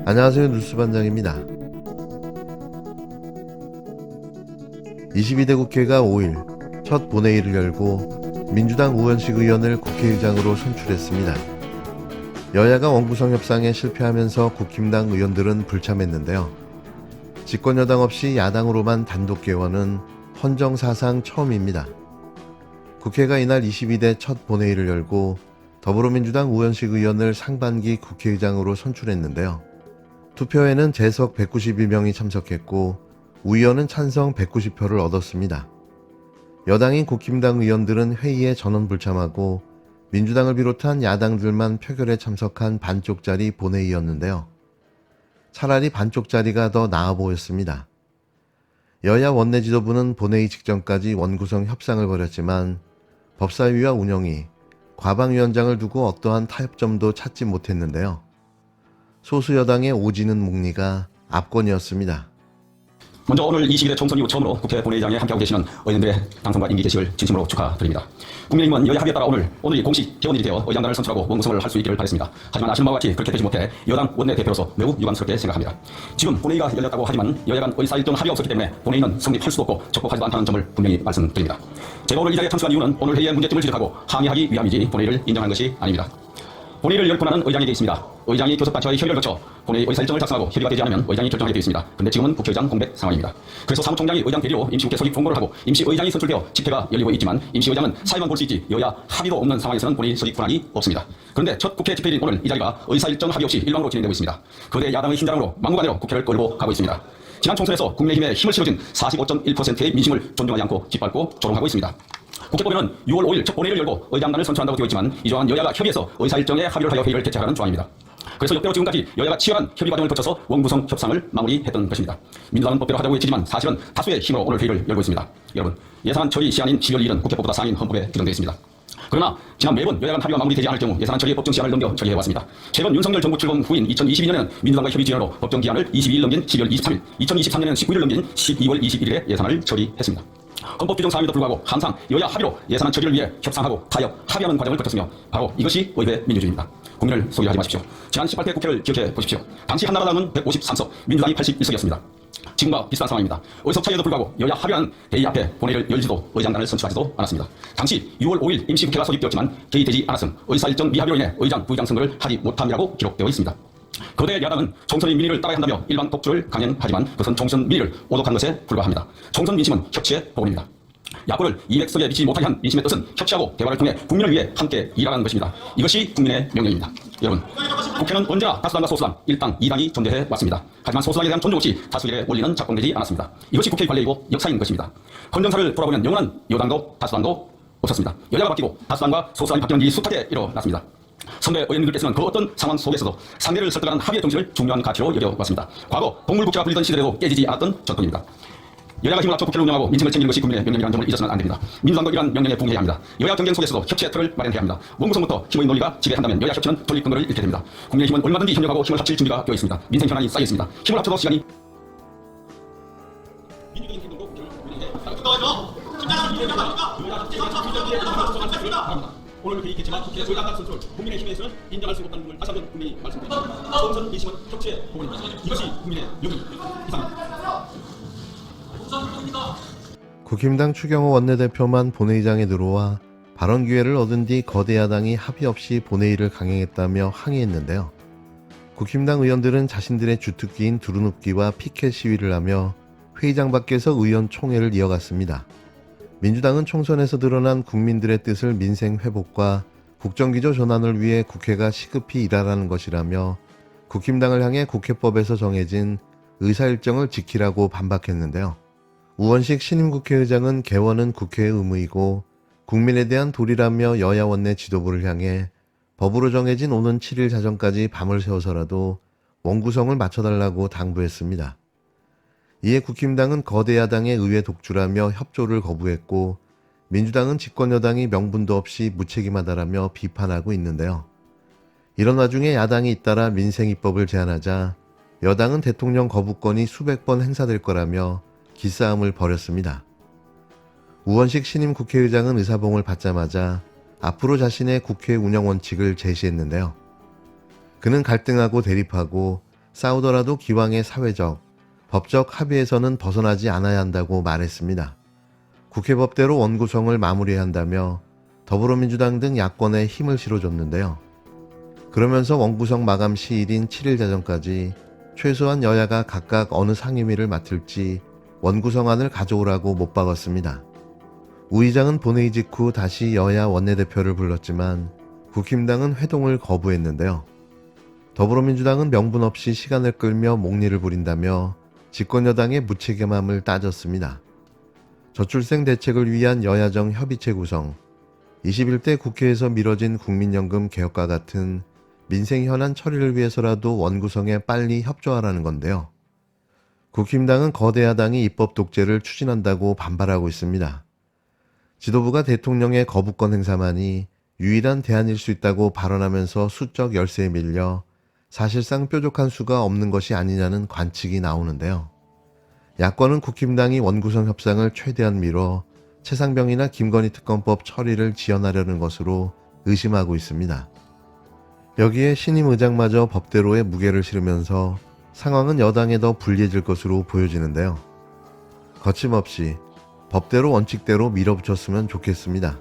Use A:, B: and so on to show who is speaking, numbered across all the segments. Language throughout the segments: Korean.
A: 안녕하세요. 뉴스반장입니다. 22대 국회가 5일 첫 본회의를 열고 민주당 우원식 의원을 국회의장으로 선출했습니다. 여야가 원구성 협상에 실패하면서 국힘당 의원들은 불참했는데요. 집권여당 없이 야당으로만 단독 개원은 헌정사상 처음입니다. 국회가 이날 22대 첫 본회의를 열고 더불어민주당 우원식 의원을 상반기 국회의장으로 선출했는데요. 투표에는 재석 192명이 참석했고 우 의원은 찬성 190표를 얻었습니다. 여당인 국힘당 의원들은 회의에 전원 불참하고 민주당을 비롯한 야당들만 표결에 참석한 반쪽짜리 본회의였는데요. 차라리 반쪽짜리가 더 나아 보였습니다. 여야 원내 지도부는 본회의 직전까지 원구성 협상을 벌였지만 법사위와 운영위, 과방위원장을 두고 어떠한 타협점도 찾지 못했는데요. 소수 여당의 오지는 목리가 압권이었습니다.
B: 먼저 오늘 22대 총선 이후 처음으로 국회 본회의장에 함께하고 계시는 의원들의 당선과 임기 개시를 진심으로 축하드립니다. 국민의힘은 여야 합의에 따라 오늘이 공식 개원일이 되어 의장단을 선출하고 원구성을 할 수 있기를 바랬습니다. 하지만 아시는 바와 같이 그렇게 되지 못해 여당 원내대표로서 매우 유감스럽게 생각합니다. 지금 본회의가 열렸다고 하지만 여야 간 의사일정 합의가 없었기 때문에 본회의는 성립할 수도 없고 적법하지도 않다는 점을 분명히 말씀드립니다. 제가 오늘 이 자리에 참석한 이유는 오늘 회의의 문제점을 지적하고 항의하기 위함이지 본회의를 인정한 것이 아닙니다. 본회의를 열 권한은 의장에게 있습니다. 의장이 교섭단체와의 협의를 거쳐 본회의 의사일정을 작성하고 협의가 되지 않으면 의장이 결정하게 되어 있습니다. 그런데 지금은 국회의장 공백 상황입니다. 그래서 사무총장이 의장 대리로 임시국회 소집 공고를 하고 임시의장이 선출되어 집회가 열리고 있지만 임시의장은 사회만 볼 수 있지 여야 합의도 없는 상황에서는 본회의 소집 권한이 없습니다. 그런데 첫 국회 집회일인 오늘 이 자리가 의사일정 합의 없이 일방으로 진행되고 있습니다. 거대 야당의 힘자랑으로 막무가내로 국회를 끌고 가고 있습니다. 지난 총선에서 국민의힘에 힘을 실어준 45.1%의 민심을 존중하지 않고 짓밟고 조롱하고 있습니다. 국회법에는 6월 5일 첫 본회의를 열고 의장단을 선출한다고 되어 있지만 이 조항은 여야가 협의해서 의사일정에 합의를 하여 회의를 개최하라는 조항입니다. 그래서 역대로 지금까지 여야가 치열한 협의 과정을 거쳐서 원구성 협상을 마무리했던 것입니다. 민주당은 법대로 하자고 외치지만 사실은 다수의 힘으로 오늘 회의를 열고 있습니다. 여러분, 예산 처리 시한인 12월 1일은 국회법보다 상임 헌법에 규정되어 있습니다. 그러나 지난 매번 여야 간 합의가 마무리되지 않을 경우 예산 처리의 법정 시한을 넘겨 처리해왔습니다. 최근 윤석열 정부 출범 후인 2022년에는 민주당과 협의 지연으로 법정 기한을 22일 넘긴 12월 23일, 2023년에는 19일 넘긴 12월 21일에 예산을 처리했습니다. 헌법 규정 사항에도 불구하고 항상 여야 합의로 예산 처리를 위해 협상하고 타협, 합의하는 과정을 거쳤으며 바로 이것이 의회 민주주의입니다. 국민을 소개하지 마십시오. 지난 18대 국회를 기억해 보십시오. 당시 한나라당은 153석, 민주당이 81석이었습니다. 지금과 비슷한 상황입니다. 의석 차이에도 불구하고 여야 합의하는 회의 앞에 본회의를 열지도 의장단을 선출하지도 않았습니다. 당시 6월 5일 임시국회가 소집되었지만 개의되지 않았음 의사일정 미합의로 인해 의장, 부의장 선거를 하지 못함이라고 기록되어 있습니다. 거대 야당은 총선의 민의를 따라야 한다며 일방 독주를 강행하지만 그것은 총선 민의를 오독한 것에 불과합니다. 총선 민심은 협치의 복원입니다. 야권을 200석에 미치지 못하게 한 민심의 뜻은 협치하고 대화를 통해 국민을 위해 함께 일하라는 것입니다. 이것이 국민의 명령입니다. 여러분, 국회는 언제나 다수당과 소수당, 일당, 이당이 존재해 왔습니다. 하지만 소수당에 대한 존중 없이 다수결의 원리는 작동되지 않았습니다. 이것이 국회의 관례이고 역사인 것입니다. 헌정사를 돌아보면 영원한 여당도 다수당도 없었습니다. 여야가 바뀌고 다수당과 소수당이 바뀌는 일이 숱하게 일어났습니다. 선배 의원님들께서는 그 어떤 상황 속에서도 상대를 설득하는 합의의 정신을 중요한 가치로 여겨왔습니다. 과거 동물국회가 불리던 시대에도 깨지지 않았던 전통입니다. 여야가 힘을 합쳐 국회를 운영하고 민심을 챙기는 것이 국민의 명령이라는 점을 잊어서는 안 됩니다. 민주당도 이러한 명령에 부응해야 합니다. 여야 경쟁 속에서도 협치의 틀을 마련해야 합니다. 원구성부터 힘의 논리가 지배한다면 여야 협치는 존립 근거를 잃게 됩니다. 국민의힘은 얼마든지 협력하고 힘을 합칠 준비가 되어 있습니다. 민생 현안이 쌓여 있습니다. 힘을 합쳐도 시간이 오늘 회의 개최만 국회 의장단 선출 국민의힘에서는 인정할 수 없다는 걸 다시 한번 분명히 말씀드립니다. 총선 민심은 협치의 복원입니다. 이것이 국민의 명령 이상입니다.
A: 국힘당 추경호 원내대표만 본회의장에 들어와 발언 기회를 얻은 뒤 거대 야당이 합의 없이 본회의를 강행했다며 항의했는데요. 국힘당 의원들은 자신들의 주특기인 두루눕기와 피켓 시위를 하며 회의장 밖에서 의원 총회를 이어갔습니다. 민주당은 총선에서 드러난 국민들의 뜻을 민생 회복과 국정기조 전환을 위해 국회가 시급히 일하라는 것이라며 국힘당을 향해 국회법에서 정해진 의사일정을 지키라고 반박했는데요. 우원식 신임 국회의장은 개원은 국회의 의무이고 국민에 대한 도리라며 여야 원내 지도부를 향해 법으로 정해진 오는 7일 자정까지 밤을 새워서라도 원구성을 맞춰달라고 당부했습니다. 이에 국힘당은 거대 야당의 의회 독주라며 협조를 거부했고 민주당은 집권 여당이 명분도 없이 무책임하다라며 비판하고 있는데요. 이런 와중에 야당이 잇따라 민생입법을 제안하자 여당은 대통령 거부권이 수백 번 행사될 거라며 기싸움을 벌였습니다. 우원식 신임 국회의장은 의사봉을 받자마자 앞으로 자신의 국회 운영 원칙을 제시했는데요. 그는 갈등하고 대립하고 싸우더라도 기왕의 사회적, 법적 합의에서는 벗어나지 않아야 한다고 말했습니다. 국회 법대로 원구성을 마무리해야 한다며 더불어민주당 등 야권에 힘을 실어줬는데요. 그러면서 원구성 마감 시일인 7일 자정까지 최소한 여야가 각각 어느 상임위를 맡을지 원구성안을 가져오라고 못 박았습니다. 우 의장은 본회의 직후 다시 여야 원내대표를 불렀지만 국힘당은 회동을 거부했는데요. 더불어민주당은 명분 없이 시간을 끌며 목리를 부린다며 집권여당의 무책임함을 따졌습니다. 저출생 대책을 위한 여야정 협의체 구성, 21대 국회에서 미뤄진 국민연금 개혁과 같은 민생 현안 처리를 위해서라도 원구성에 빨리 협조하라는 건데요. 국힘당은 거대 야당이 입법 독재를 추진한다고 반발하고 있습니다. 지도부가 대통령의 거부권 행사만이 유일한 대안일 수 있다고 발언하면서 수적 열세에 밀려 사실상 뾰족한 수가 없는 것이 아니냐는 관측이 나오는데요. 야권은 국힘당이 원구성 협상을 최대한 미뤄 최상병이나 김건희 특검법 처리를 지연하려는 것으로 의심하고 있습니다. 여기에 신임 의장마저 법대로의 무게를 실으면서 상황은 여당에 더 불리해질 것으로 보여지는데요. 거침없이 법대로 원칙대로 밀어붙였으면 좋겠습니다.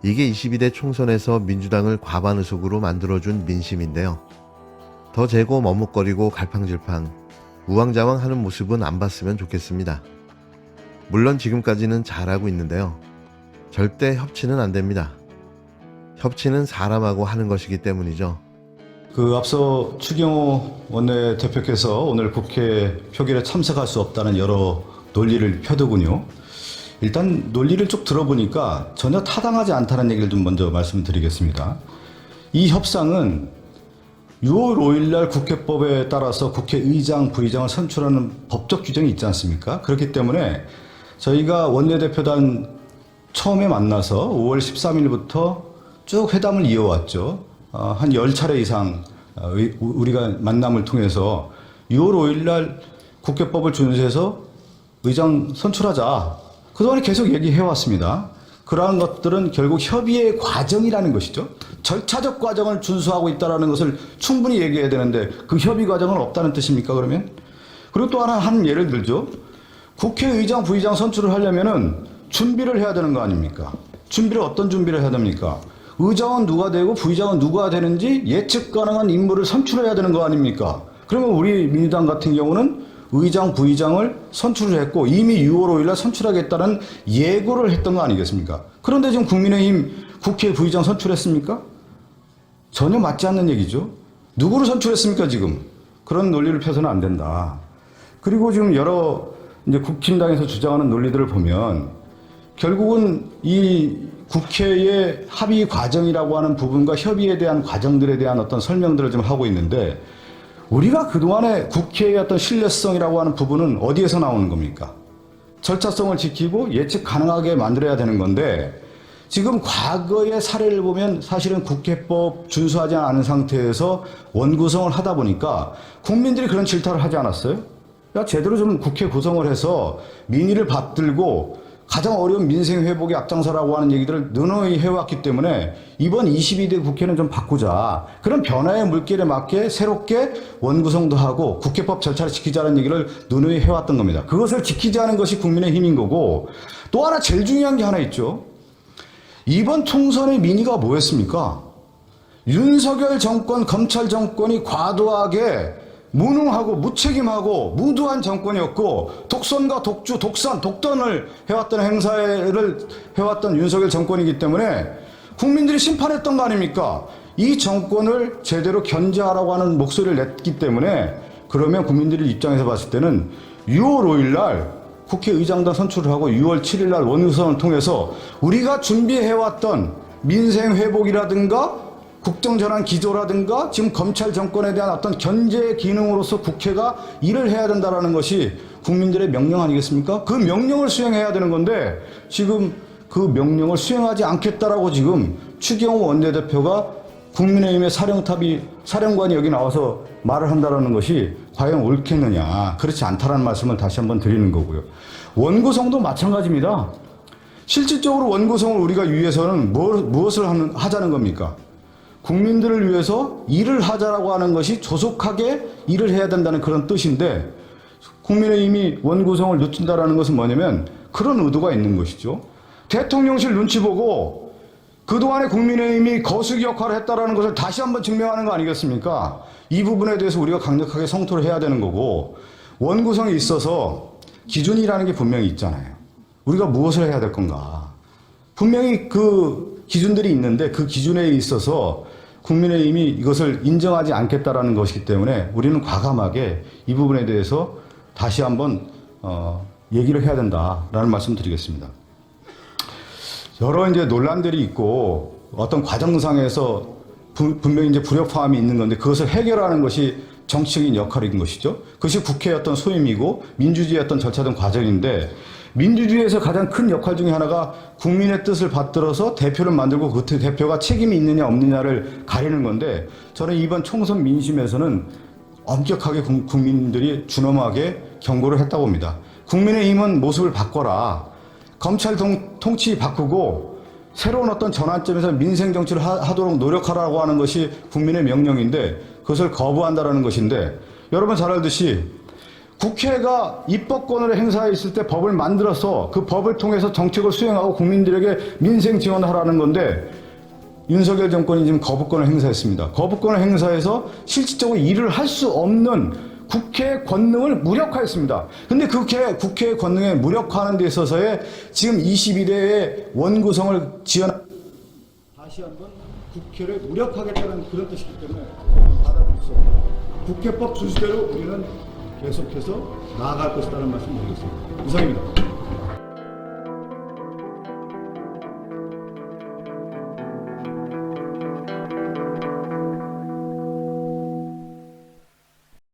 A: 이게 22대 총선에서 민주당을 과반 의석으로 만들어준 민심인데요. 더 재고 머뭇거리고 갈팡질팡, 우왕좌왕하는 모습은 안 봤으면 좋겠습니다. 물론 지금까지는 잘하고 있는데요. 절대 협치는 안 됩니다. 협치는 사람하고 하는 것이기 때문이죠.
C: 앞서 추경호 원내대표께서 오늘 국회 표결에 참석할 수 없다는 여러 논리를 펴더군요. 일단 논리를 쭉 들어보니까 전혀 타당하지 않다는 얘기를 좀 먼저 말씀드리겠습니다. 이 협상은 6월 5일 날 국회법에 따라서 국회의장, 부의장을 선출하는 법적 규정이 있지 않습니까? 그렇기 때문에 저희가 원내대표단 처음에 만나서 5월 13일부터 쭉 회담을 이어왔죠. 한 10차례 이상 우리가 만남을 통해서 6월 5일 날 국회법을 준수해서 의장 선출하자. 그동안에 계속 얘기해왔습니다. 그러한 것들은 결국 협의의 과정이라는 것이죠. 절차적 과정을 준수하고 있다는 것을 충분히 얘기해야 되는데 그 협의 과정은 없다는 뜻입니까, 그러면? 그리고 또 하나 한 예를 들죠. 국회의장, 부의장 선출을 하려면은 준비를 해야 되는 거 아닙니까? 준비를 어떤 준비를 해야 됩니까? 의장은 누가 되고 부의장은 누가 되는지 예측 가능한 인물을 선출해야 되는 거 아닙니까? 그러면 우리 민주당 같은 경우는 의장, 부의장을 선출을 했고 이미 6월 5일 날 선출하겠다는 예고를 했던 거 아니겠습니까? 그런데 지금 국민의힘 국회 부의장 선출했습니까? 전혀 맞지 않는 얘기죠. 누구를 선출했습니까, 지금? 그런 논리를 펴서는 안 된다. 그리고 지금 여러 이제 국힘당에서 주장하는 논리들을 보면 결국은 이 국회의 합의 과정이라고 하는 부분과 협의에 대한 과정들에 대한 어떤 설명들을 좀 하고 있는데 우리가 그동안에 국회의 어떤 신뢰성이라고 하는 부분은 어디에서 나오는 겁니까? 절차성을 지키고 예측 가능하게 만들어야 되는 건데 지금 과거의 사례를 보면 사실은 국회법 준수하지 않은 상태에서 원구성을 하다 보니까 국민들이 그런 질타를 하지 않았어요? 야, 제대로 좀 국회 구성을 해서 민의를 받들고 가장 어려운 민생 회복에 앞장서라고 하는 얘기들을 늘어이 해왔기 때문에 이번 22대 국회는 좀 바꾸자. 그런 변화의 물결에 맞게 새롭게 원구성도 하고 국회법 절차를 지키자는 얘기를 늘어이 해왔던 겁니다. 그것을 지키지 않은 것이 국민의힘인 거고 또 하나 제일 중요한 게 하나 있죠. 이번 총선의 민의가 뭐였습니까? 윤석열 정권, 검찰 정권이 과도하게 무능하고 무책임하고 무도한 정권이었고 독선과 독주, 독선, 독단을 해왔던 행사를 해왔던 윤석열 정권이기 때문에 국민들이 심판했던 거 아닙니까? 이 정권을 제대로 견제하라고 하는 목소리를 냈기 때문에 그러면 국민들의 입장에서 봤을 때는 6월 5일 날 국회의장단 선출을 하고 6월 7일 날 원구성을 통해서 우리가 준비해왔던 민생 회복이라든가 국정전환 기조라든가 지금 검찰 정권에 대한 어떤 견제 기능으로서 국회가 일을 해야 된다는 것이 국민들의 명령 아니겠습니까? 그 명령을 수행해야 되는 건데 지금 그 명령을 수행하지 않겠다라고 지금 추경호 원내대표가 국민의힘의 사령관이 여기 나와서 말을 한다는 것이 과연 옳겠느냐. 그렇지 않다라는 말씀을 다시 한번 드리는 거고요. 원구성도 마찬가지입니다. 실질적으로 원구성을 우리가 위해서는 무엇을 하자는 겁니까? 국민들을 위해서 일을 하자라고 하는 것이 조속하게 일을 해야 된다는 그런 뜻인데 국민의힘이 원구성을 늦춘다라는 것은 뭐냐면 그런 의도가 있는 것이죠. 대통령실 눈치 보고 그동안에 국민의힘이 거수기 역할을 했다라는 것을 다시 한번 증명하는 거 아니겠습니까? 이 부분에 대해서 우리가 강력하게 성토를 해야 되는 거고 원구성에 있어서 기준이라는 게 분명히 있잖아요. 우리가 무엇을 해야 될 건가? 분명히 그 기준들이 있는데 그 기준에 있어서 국민의힘이 이것을 인정하지 않겠다라는 것이기 때문에 우리는 과감하게 이 부분에 대해서 다시 한번 얘기를 해야 된다라는 말씀 드리겠습니다. 여러 이제 논란들이 있고 어떤 과정상에서 분명히 이제 불협화음이 있는 건데 그것을 해결하는 것이 정치적인 역할인 것이죠. 그것이 국회의 어떤 소임이고 민주주의의 어떤 절차된 과정인데 민주주의에서 가장 큰 역할 중에 하나가 국민의 뜻을 받들어서 대표를 만들고 그 대표가 책임이 있느냐 없느냐를 가리는 건데 저는 이번 총선 민심에서는 엄격하게 국민들이 준엄하게 경고를 했다고 봅니다. 국민의힘은 모습을 바꿔라. 검찰 통치 바꾸고 새로운 어떤 전환점에서 민생 정치를 하도록 노력하라고 하는 것이 국민의 명령인데 그것을 거부한다라는 것인데 여러분 잘 알듯이 국회가 입법권을 행사했을 때 법을 만들어서 그 법을 통해서 정책을 수행하고 국민들에게 민생 지원을 하라는 건데 윤석열 정권이 지금 거부권을 행사했습니다. 거부권을 행사해서 실질적으로 일을 할 수 없는 국회의 권능을 무력화했습니다. 근데 국회의 권능에 무력화하는 데 있어서의 지금 21대의 원구성을 다시 한번 국회를 무력화하겠다는 그런 뜻이기 때문에 받아들일 수 없다. 국회법 순서대로 우리는 계속해서 나아갈 것이라는 말씀 드리겠습니다. 이상입니다.